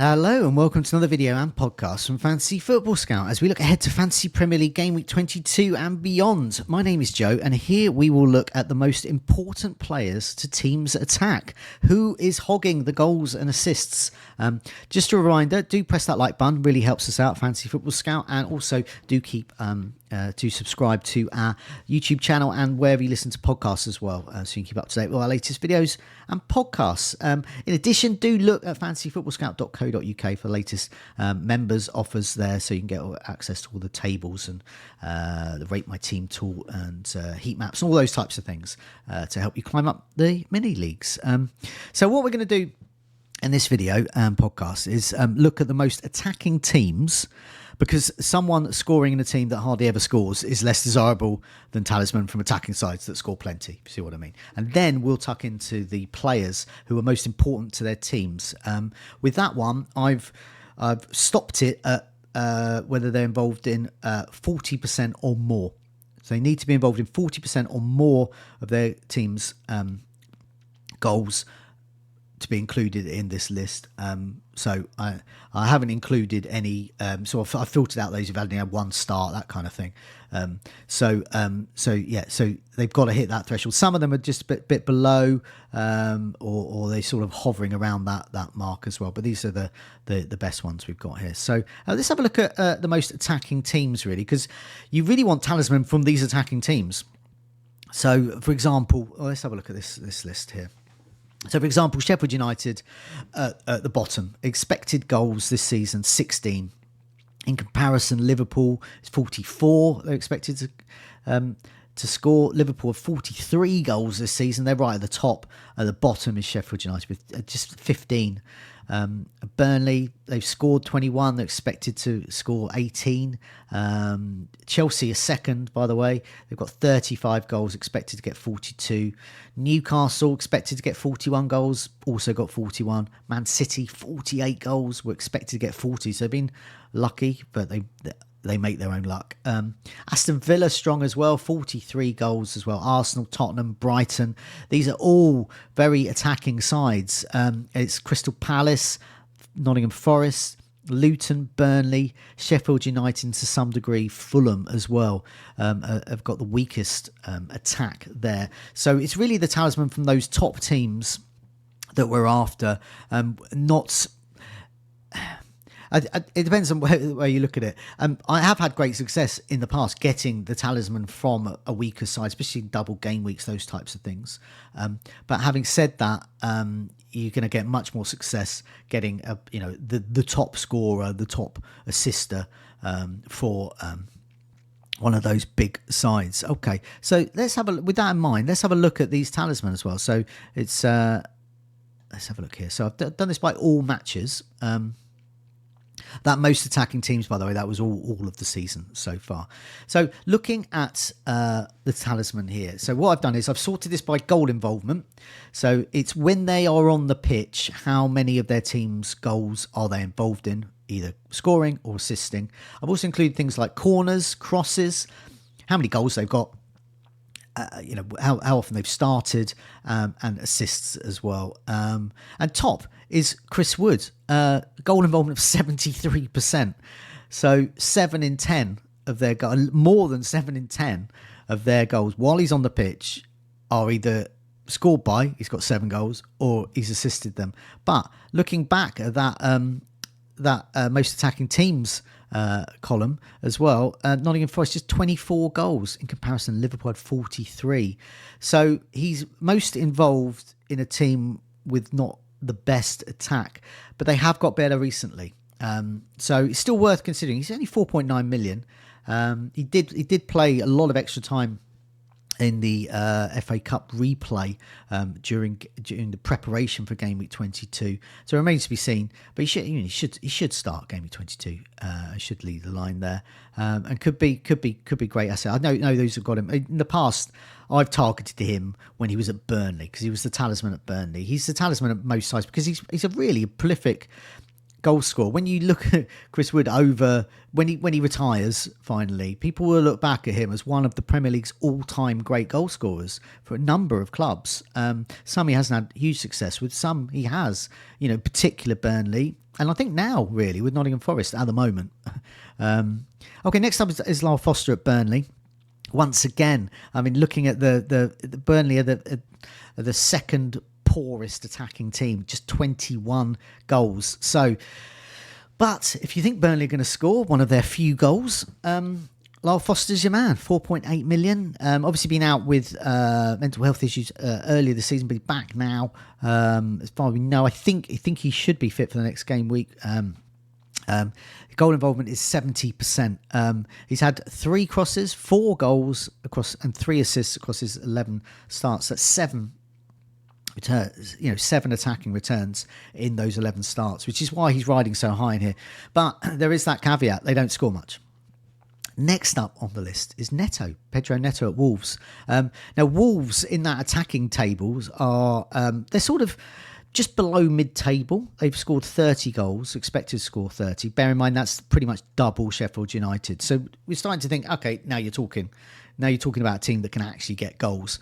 Hello and welcome to another video and podcast from Fantasy Football Scout as we look ahead to Fantasy Premier League Game Week 22 and beyond. My name is Joe and here we will look at the most important players to teams' attack. Who is hogging the goals and assists? Just a reminder, do press that like button, really helps us out, Fantasy Football Scout, and also do keep to subscribe to our YouTube channel and wherever you listen to podcasts as well, so you can keep up to date with our latest videos and podcasts. In addition, do look at fantasyfootballscout.co.uk for the latest members offers there, so you can get access to all the tables and the Rate My Team tool and heat maps and all those types of things to help you climb up the mini leagues. So what we're going to do in this video and podcast is look at the most attacking teams, because someone scoring in a team that hardly ever scores is less desirable than Talisman from attacking sides that score plenty, if you see what I mean. And then we'll tuck into the players who are most important to their teams. With that one, I've stopped it at whether they're involved in 40% or more. So they need to be involved in 40% or more of their team's goals to be included in this list. So I haven't included any, so I filtered out those who've only had one start, that kind of thing. So they've got to hit that threshold. Some of them are just a bit below, or they're sort of hovering around that mark as well. But these are the best ones we've got here. So let's have a look at the most attacking teams, really, because you really want talisman from these attacking teams. So, for example, let's have a look at this list here. So, for example, Sheffield United at the bottom, expected goals this season, 16. In comparison, Liverpool is 44. They're expected to score. Liverpool have 43 goals this season. They're right at the top. At the bottom is Sheffield United with just 15. Burnley, they've scored 21. They're expected to score 18. Chelsea is second, by the way. They've got 35 goals, expected to get 42. Newcastle expected to get 41 goals, also got 41. Man City, 48 goals, were expected to get 40. So they've been lucky, but they make their own luck. Aston Villa strong as well, 43 goals as well. Arsenal, Tottenham, Brighton. These are all very attacking sides. It's Crystal Palace, Nottingham Forest, Luton, Burnley, Sheffield United to some degree, Fulham as well have got the weakest attack there. So it's really the talisman from those top teams that we're after. It depends on where you look at it. I have had great success in the past getting the talisman from a weaker side, especially double game weeks, those types of things. But having said that, you're going to get much more success getting the top scorer, the top assister for one of those big sides. Okay, so with that in mind, let's have a look at these talisman as well. So it's let's have a look here. So I've done this by all matches. That most attacking teams, by the way, that was all of the season so far. So looking at the talisman here. So what I've done is I've sorted this by goal involvement. So it's when they are on the pitch, how many of their team's goals are they involved in, either scoring or assisting. I've also included things like corners, crosses, how many goals they've got, how often they've started, and assists as well. And top is Chris Wood, goal involvement of 73%. So 7 in 10 of their goals, more than 7 in 10 of their goals while he's on the pitch are either scored by, he's got 7 goals, or he's assisted them. But looking back at that most attacking teams column as well, Nottingham Forest just 24 goals. In comparison, Liverpool had 43. So he's most involved in a team with not the best attack, but they have got better recently. So it's still worth considering. He's only 4.9 million. He did play a lot of extra time in the FA Cup replay during the preparation for Game Week 22. So it remains to be seen. But he should start Game Week 22. Should lead the line there, and could be great asset. I know those have got him in the past. I've targeted him when he was at Burnley because he was the talisman at Burnley. He's the talisman at most sides because he's a really prolific goal scorer. When you look at Chris Wood when he retires finally, people will look back at him as one of the Premier League's all-time great goal scorers for a number of clubs. Some he hasn't had huge success with, some he has, particular Burnley, And I think now, really, with Nottingham Forest at the moment. Okay, next up is Lyle Foster at Burnley. Once again, I mean, looking at the Burnley are the second poorest attacking team, just 21 goals. So, but if you think Burnley are going to score one of their few goals, Lyle Foster's your man. 4.8 million. Obviously been out with mental health issues earlier this season, but he's back now. As far as we know, I think he should be fit for the next game week. Goal involvement is 70%. He's had 3 crosses, 4 goals across, and 3 assists across his 11 starts. That's 7 returns, 7 attacking returns in those 11 starts, which is why he's riding so high in here. But there is that caveat: they don't score much. Next up on the list is Neto, Pedro Neto at Wolves. Now, Wolves in that attacking tables are, they're sort of just below mid-table. They've scored 30 goals, expected to score 30. Bear in mind, that's pretty much double Sheffield United. So we're starting to think, okay, now you're talking about a team that can actually get goals.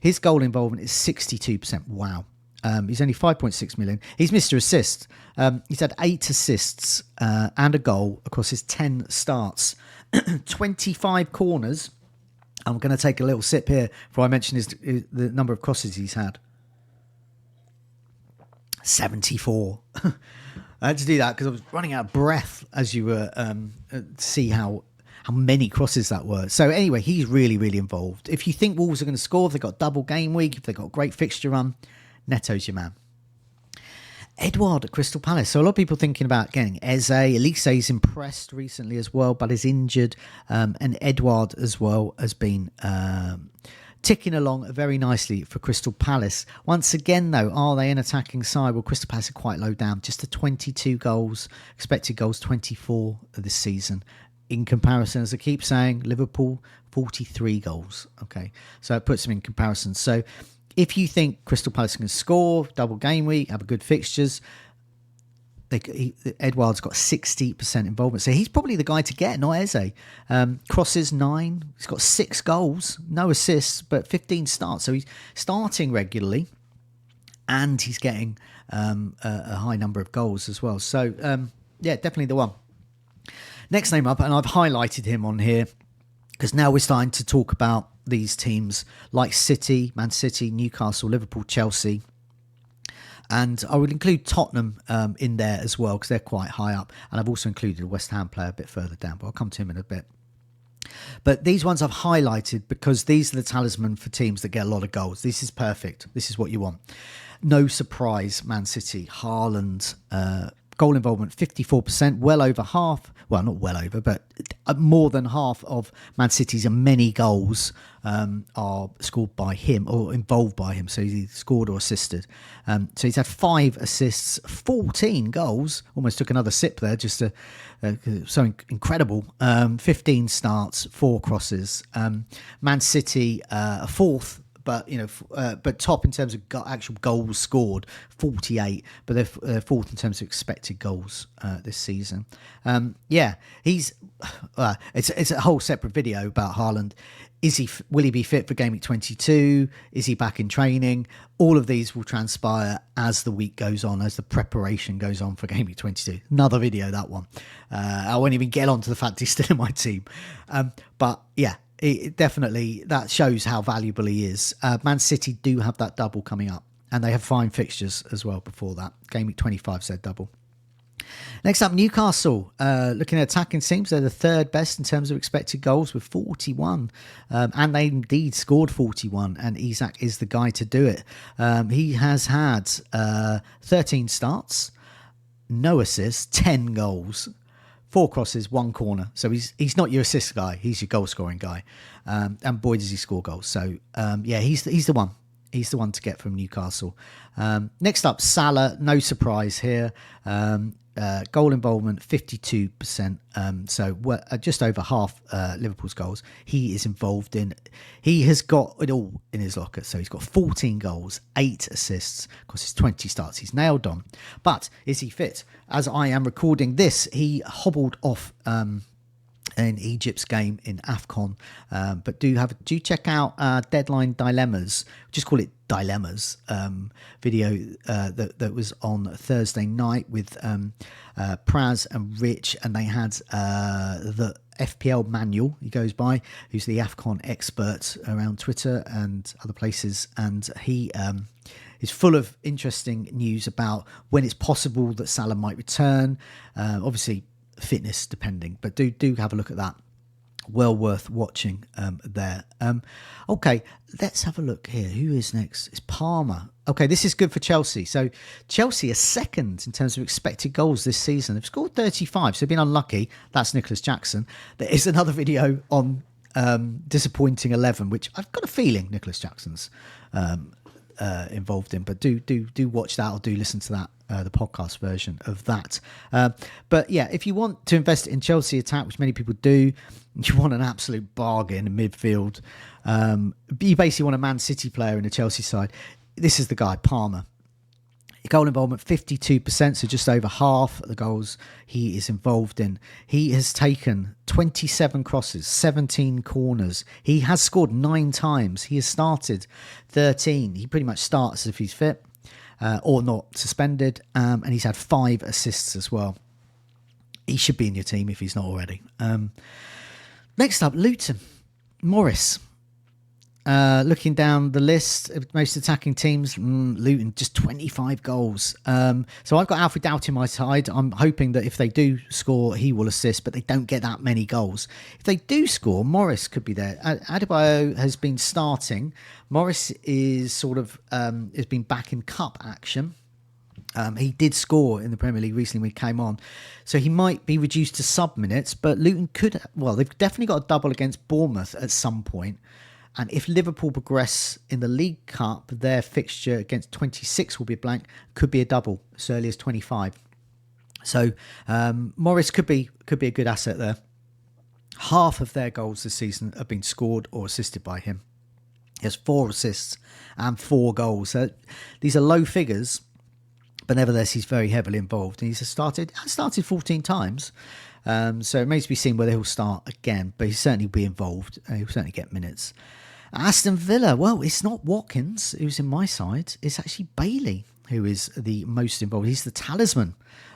His goal involvement is 62%. Wow. He's only 5.6 million. He's Mr. Assist. He's had 8 assists and a goal across his 10 starts. 25 corners. I'm going to take a little sip here before I mention the number of crosses he's had. 74. I had to do that because I was running out of breath as you were see how many crosses that were. So anyway, he's really, really involved. If you think Wolves are going to score, if they've got double game week, if they've got a great fixture run, Neto's your man. Edouard at Crystal Palace. So a lot of people thinking about getting Eze. Elise's impressed recently as well, but is injured. And Edouard as well has been ticking along very nicely for Crystal Palace. Once again, though, are they an attacking side? Well, Crystal Palace are quite low down, just to 22 goals, expected goals 24 this season. In comparison, as I keep saying, Liverpool 43 goals. Okay, so it puts them in comparison. So if you think Crystal Palace can score, double game week, have a good fixtures, Edouard's got 60% involvement. So he's probably the guy to get, not Eze. Crosses 9. He's got 6 goals, no assists, but 15 starts. So he's starting regularly and he's getting a high number of goals as well. So, yeah, definitely the one. Next name up, and I've highlighted him on here because now we're starting to talk about these teams like City, Man City, Newcastle, Liverpool, Chelsea. And I would include Tottenham in there as well because they're quite high up. And I've also included a West Ham player a bit further down, but I'll come to him in a bit. But these ones I've highlighted because these are the talisman for teams that get a lot of goals. This is perfect. This is what you want. No surprise, Man City, Haaland, goal involvement 54%, well over half. Well, not well over, but more than half of Man City's many goals are scored by him or involved by him. So he's either scored or assisted. So he's had 5 assists, 14 goals. Almost took another sip there, just so incredible. 15 starts, 4 crosses. Man City, a 4th. But but top in terms of actual goals scored, 48. But they're 4th in terms of expected goals this season. He's it's a whole separate video about Haaland. Will he be fit for Game Week 22? Is he back in training? All of these will transpire as the week goes on, as the preparation goes on for Game Week 22. Another video, that one. I won't even get on to the fact he's still in my team. But yeah. It definitely, that shows how valuable he is. Man City do have that double coming up, and they have fine fixtures as well before that. Game week 25 said double. Next up, Newcastle. Looking at attacking teams, they're the 3rd best in terms of expected goals with 41. And they indeed scored 41, and Isak is the guy to do it. He has had 13 starts, no assists, 10 goals. 4 crosses, 1 corner. So he's not your assist guy. He's your goal scoring guy. And boy, does he score goals. So, he's the one. He's the one to get from Newcastle. Next up, Salah. No surprise here. Goal involvement, 52%. So just over half Liverpool's goals he is involved in. He has got it all in his locker. So he's got 14 goals, 8 assists. Of course, his 20 starts. He's nailed on. But is he fit? As I am recording this, he hobbled off in Egypt's game in AFCON. But do check out Deadline Dilemmas, just call it Dilemmas, video that was on Thursday night with Praz and Rich, and they had the FPL Manual, he goes by, who's the AFCON expert around Twitter and other places, and he is full of interesting news about when it's possible that Salah might return. Obviously, fitness depending, but do have a look at that. Well worth watching there. Okay, let's have a look here. Who is next? It's Palmer. Okay, this is good for Chelsea. So Chelsea are second in terms of expected goals this season. They've scored 35, so they've been unlucky. That's Nicholas Jackson. There is another video on disappointing 11, which I've got a feeling Nicholas Jackson's involved in, but do watch that, or do listen to that, the podcast version of that. But yeah, if you want to invest in Chelsea attack, which many people do, you want an absolute bargain in midfield, you basically want a Man City player in the Chelsea side, this is the guy, Palmer. Goal involvement 52%, so just over half the goals he is involved in. He has taken 27 crosses, 17 corners. He has scored 9 times. He has started 13. He pretty much starts if he's fit or not suspended, and he's had 5 assists as well. He should be in your team if he's not already. Next up, Luton. Morris. Looking down the list of most attacking teams, Luton, just 25 goals. So I've got Alfred Doubt in my side. I'm hoping that if they do score, he will assist, but they don't get that many goals. If they do score, Morris could be there. Adebayo has been starting. Morris is sort of has been back in cup action. He did score in the Premier League recently when he came on. So he might be reduced to sub minutes, but Luton could, well, they've definitely got a double against Bournemouth at some point. And if Liverpool progress in the League Cup, their fixture against 26 will be blank, could be a double as early as 25. So Morris could be a good asset there. Half of their goals this season have been scored or assisted by him. He has 4 assists and 4 goals. So these are low figures, but nevertheless, he's very heavily involved. And he's started 14 times. So it remains to be seen whether he'll start again, but he'll certainly be involved. He'll certainly get minutes. Aston Villa, well, it's not Watkins who's in my side. It's actually Bailey who is the most involved. He's the talisman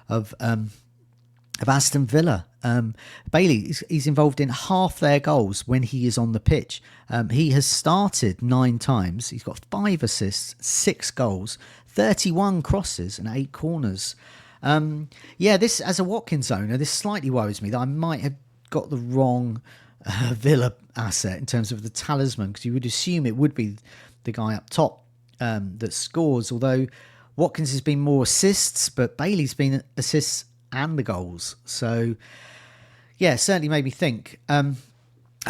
of Aston Villa. Bailey, he's involved in half their goals when he is on the pitch. He has started 9 times. He's got 5 assists, 6 goals, 31 crosses and 8 corners. This, as a Watkins owner, this slightly worries me that I might have got the wrong Villa asset in terms of the talisman, because you would assume it would be the guy up top that scores, although Watkins has been more assists, but Bailey's been assists and the goals. So yeah, certainly made me think.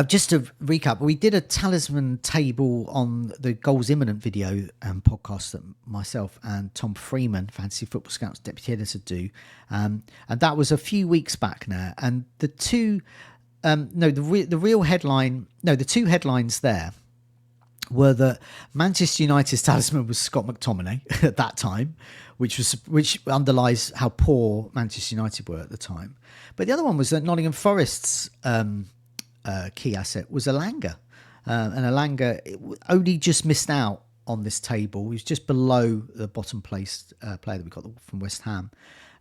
Just to recap, we did a talisman table on the Goals Imminent video podcast that myself and Tom Freeman, Fantasy Football Scouts deputy editor, do. And that was a few weeks back now. And the two headlines there were that Manchester United's talisman was Scott McTominay at that time, which underlies how poor Manchester United were at the time. But the other one was that Nottingham Forest's key asset was Elanga. And Elanga only just missed out on this table. He was just below the bottom placed player that we got from West Ham.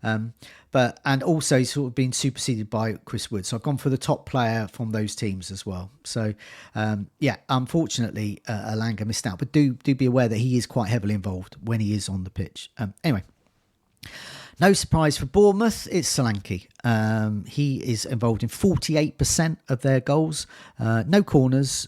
And also he's sort of been superseded by Chris Wood. So I've gone for the top player from those teams as well. So unfortunately Elanga missed out, but do be aware that he is quite heavily involved when he is on the pitch. Anyway, no surprise for Bournemouth, it's Solanke. He is involved in 48% of their goals, no corners.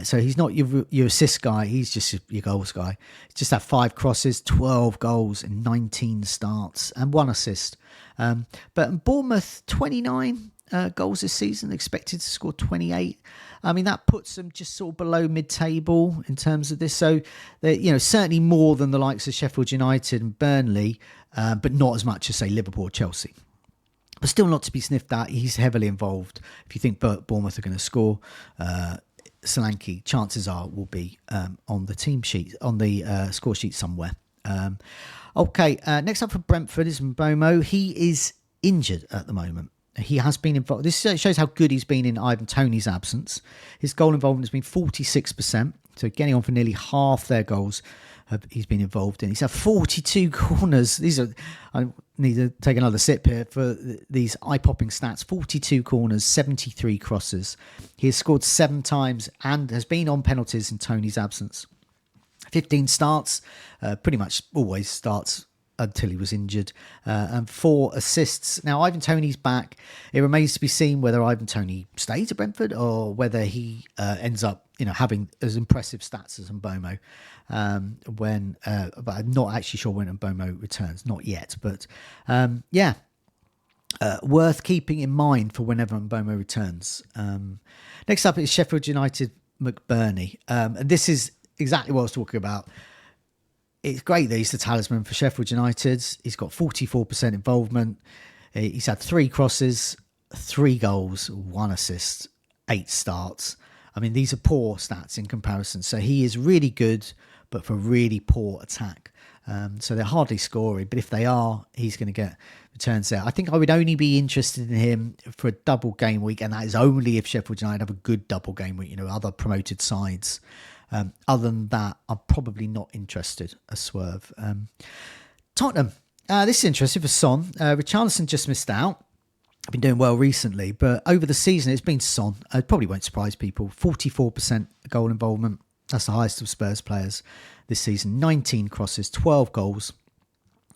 So he's not your assist guy, he's just your goals guy. He's just had 5 crosses, 12 goals and 19 starts and 1 assist. But Bournemouth, 29 goals this season, expected to score 28. I mean, that puts them just sort of below mid-table in terms of this. So, certainly more than the likes of Sheffield United and Burnley, but not as much as, say, Liverpool or Chelsea. But still not to be sniffed at. He's heavily involved. If you think Bournemouth are going to score, Solanke, chances are, will be on the team sheet, on the score sheet somewhere. Next up for Brentford is Mbomo. He is injured at the moment. He has been involved. This shows how good he's been in Ivan Toney's absence. His goal involvement has been 46%, so getting on for nearly half their goals he's been involved in. He's had 42 corners. I need to take another sip here for these eye-popping stats. 42 corners, 73 crosses. He has scored 7 times and has been on penalties in Toney's absence. 15 starts, pretty much always starts until he was injured, and 4 assists. Now, Ivan Toney's back. It remains to be seen whether Ivan Toney stays at Brentford or whether he ends up, having as impressive stats as Mbomo. But I'm not actually sure when Mbomo returns, not yet. But worth keeping in mind for whenever Mbomo returns. Next up is Sheffield United McBurney, and this is exactly what I was talking about. It's great that he's the talisman for Sheffield United. He's got 44% involvement. He's had 3 crosses, 3 goals, 1 assist, 8 starts. I mean, these are poor stats in comparison. So he is really good, but for really poor attack. So they're hardly scoring. But if they are, he's going to get returns there. I think I would only be interested in him for a double game week, and that is only if Sheffield United have a good double game week, other promoted sides. Other than that, I'm probably not interested. A swerve. Tottenham. This is interesting for Son. Richarlison just missed out. I've been doing well recently, but over the season, it's been Son. It probably won't surprise people. 44% goal involvement. That's the highest of Spurs players this season. 19 crosses, 12 goals.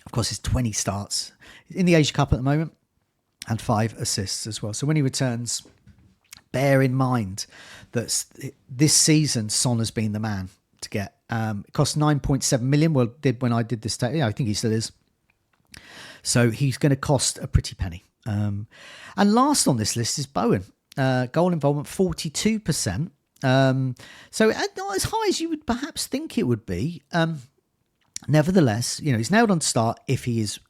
Of course, it's 20 starts in the Asia Cup at the moment and 5 assists as well. So when he returns, bear in mind that this season Son has been the man to get. It cost 9.7 million. Well, did when I did this. I think he still is. So he's going to cost a pretty penny. And last on this list is Bowen. Goal involvement 42%. So not as high as you would perhaps think it would be. Nevertheless, he's nailed on to start if he is.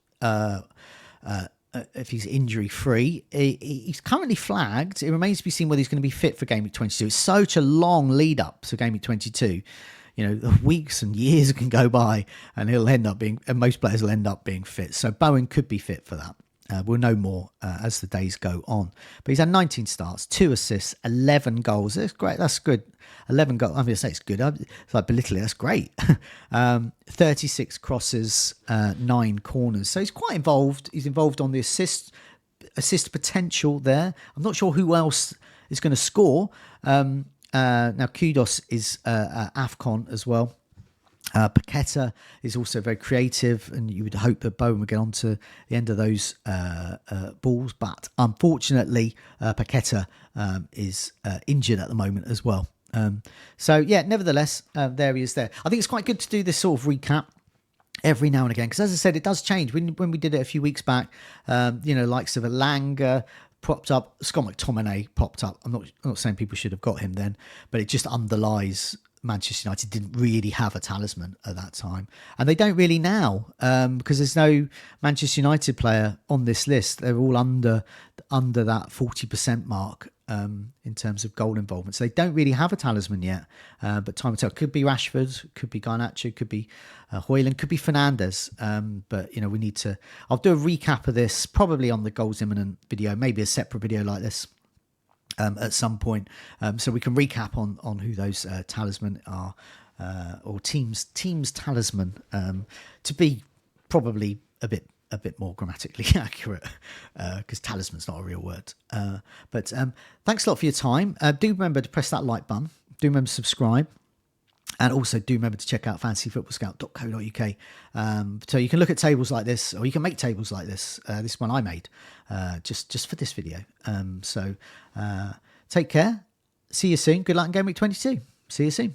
If he's injury free. He's currently flagged. It remains to be seen whether he's going to be fit for Game Week 22. It's such a long lead up to Game Week 22. Weeks and years can go by and most players will end up being fit. So Bowen could be fit for that. We'll know more as the days go on. But he's had 19 starts, 2 assists, 11 goals. That's great. That's good. 11 goals. I'm going to say it's good. It's like belittling. That's great. 36 crosses, 9 corners. So he's quite involved. He's involved on the assist potential there. I'm not sure who else is going to score. Now, Kudos is AFCON as well. Paqueta is also very creative, and you would hope that Bowen would get on to the end of those balls. But unfortunately, Paqueta is injured at the moment as well. Nevertheless, there he is there. I think it's quite good to do this sort of recap every now and again, because as I said, it does change. When we did it a few weeks back, likes of Elanga popped up, Scott McTominay popped up. I'm not saying people should have got him then, but it just underlies Manchester United didn't really have a talisman at that time, and they don't really now, because there's no Manchester United player on this list. They're all under that 40% mark in terms of goal involvement, so they don't really have a talisman yet. But time will tell. Could be Rashford, could be Garnacho, could be Højlund, could be Fernandes. But we need to. I'll do a recap of this probably on the Goals Imminent video, maybe a separate video like this. At some point, so we can recap on who those talisman are, or teams talisman, to be probably a bit more grammatically accurate, because talisman's not a real word. But thanks a lot for your time. Do remember to press that like button. Do remember to subscribe. And also do remember to check out fantasyfootballscout.co.uk. So you can look at tables like this, or you can make tables like this. This one I made just for this video. So take care. See you soon. Good luck in Game Week 22. See you soon.